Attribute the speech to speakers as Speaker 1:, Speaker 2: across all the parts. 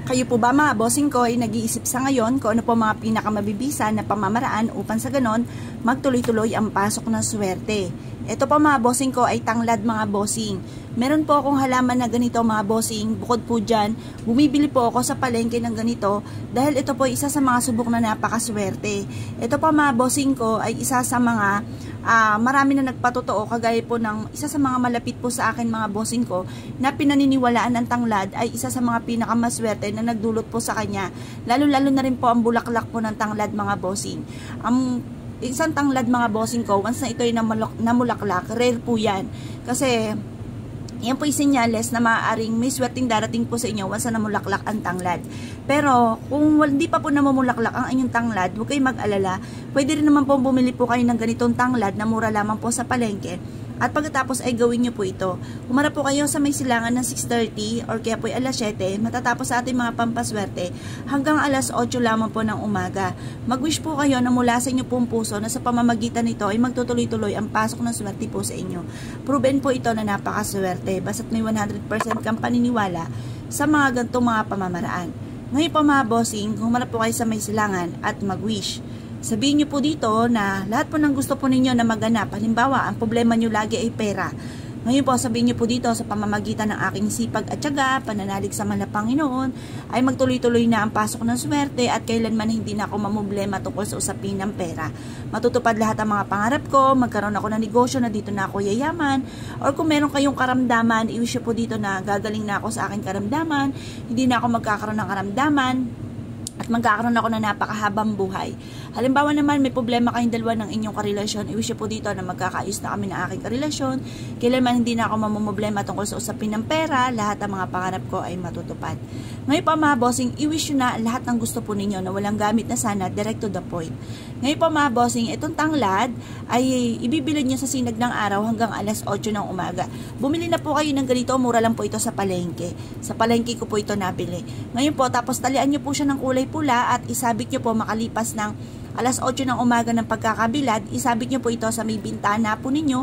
Speaker 1: Kayo po ba mga bossing ko ay nag-iisip sa ngayon kung ano po mga pinakamabibisa na pamamaraan upang sa ganon magtuloy-tuloy ang pasok ng swerte? Ito po mga bossing ko ay tanglad mga bossing. Meron po akong halaman na ganito mga bossing. Bukod po dyan, bumibili po ako sa palengke ng ganito dahil ito po ay isa sa mga subok na napakaswerte. Ito po mga bossing ko ay isa sa mga marami na nagpatotoo kagaya po ng isa sa mga malapit po sa akin mga bossing ko na pinaniniwalaan ng tanglad ay isa sa mga pinakamaswerte na nagdulot po sa kanya. Lalo-lalo na rin po ang bulaklak po ng tanglad mga bossing. Isang tanglad mga bossing ko, once na ito ay namulaklak, rare po yan. Kasi yan po yung senyales na maaaring may swerteng darating po sa inyo once na namulaklak ang tanglad. Pero kung hindi pa po namumulaklak ang inyong tanglad, huwag kayong mag-alala. Pwede rin naman po bumili po kayo ng ganitong tanglad na mura lamang po sa palengke. At pagkatapos ay gawin nyo po ito. Humarap po kayo sa may silangan ng 6:30 or kaya po ay alas 7, matatapos sa ating mga pampaswerte hanggang alas 8 lamang po ng umaga. Mag-wish po kayo na mula sa inyo pong puso na sa pamamagitan nito ay magtutuloy-tuloy ang pasok ng swerte po sa inyo. Proven po ito na napakaswerte basta't may 100% kang paniniwala sa mga ganitong mga pamamaraan. Ngayon po mga bossing, humarap po kayo sa may silangan at mag-wish. Sabihin niyo po dito na lahat po ng gusto po ninyo na maganap. Halimbawa, ang problema niyo lagi ay pera. Ngayon po, sabihin niyo po dito sa pamamagitan ng aking sipag at tiyaga, pananalig sa mahal na Panginoon, ay magtuloy-tuloy na ang pasok ng swerte at kailanman hindi na ako mamumblema tungkol sa usapin ng pera. Matutupad lahat ang mga pangarap ko, magkaroon ako ng negosyo na dito na ako yayaman, or kung meron kayong karamdaman, i-wish po dito na gagaling na ako sa aking karamdaman, hindi na ako magkakaroon ng karamdaman, at magkakaroon ako na napakahabang buhay. Halimbawa naman, may problema kayong dalawa ng inyong karelasyon, i-wish po dito na magkakaayos na kami ng aking karelasyon, kailanman hindi na ako mamumblema tungkol sa usapin ng pera, lahat ng mga pangarap ko ay matutupad. Ngayon pa mga bossing, i-wish na lahat ng gusto po ninyo na walang gamit na sana, direct to the point. Ngayon pa mga bossing, itong tanglad ay ibibilad nyo sa sinag ng araw hanggang alas 8 ng umaga. Bumili na po kayo ng ganito, mura lang po ito sa palengke. Sa palengke ko po ito nabili. Ngayon po, tapos talian nyo po siya ng kulay pula at isabit nyo po makalipas ng alas 8 ng umaga ng pagkakabilad, isabit nyo po ito sa may bintana po ninyo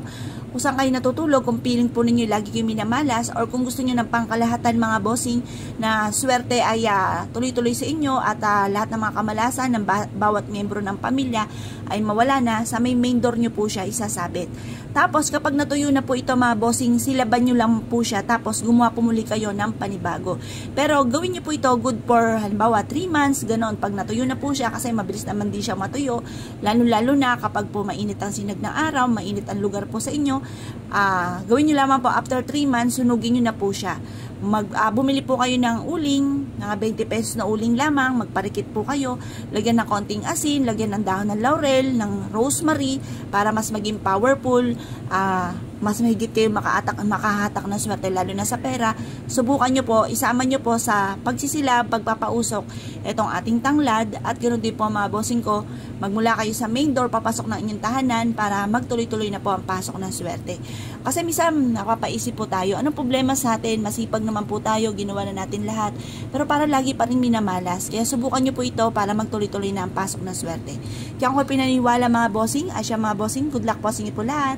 Speaker 1: kung saan kayo natutulog, kung feeling po ninyo lagi kayo minamalas, or kung gusto nyo ng pangkalahatan mga bossing na swerte ay tuloy-tuloy sa inyo at lahat ng mga kamalasan ng bawat miyembro ng pamilya ay mawala na, sa may main door nyo po siya isasabit. Tapos kapag natuyo na po ito mga bossing, silaban nyo lang po siya, tapos gumawa po muli kayo ng panibago. Pero gawin nyo po ito good for halimbawa 3 months, ganon. Pag natuyo na po siya, kasi mabilis naman din siya matuyo, lalo-lalo na kapag po mainit ang sinag ng araw, mainit ang lugar po sa inyo, gawin nyo lamang po after 3 months, sunugin nyo na po siya. Bumili po kayo ng uling, mga 20 pesos na uling lamang, magparikit po kayo, lagyan ng konting asin, lagyan ng dahon ng laurel, ng rosemary, para mas maging powerful, mas mahigit kayo makahatak ng swerte, lalo na sa pera. Subukan nyo po, isama nyo po sa pagsisilab, pagpapausok, itong ating tanglad, at ganoon din po mga bossing ko, magmula kayo sa main door, papasok ng inyong tahanan, para magtuloy-tuloy na po ang pasok ng swerte. Kasi minsan, napapaisip po tayo, anong problema sa atin, masipag naman po tayo, ginawa na natin lahat, pero para lagi pa rin minamalas. Kaya subukan nyo po ito para magtuloy-tuloy na ang pasok ng swerte. Kaya kung pinaniwala mga bossing, asya mga bossing, good luck po sa inyo po lahat.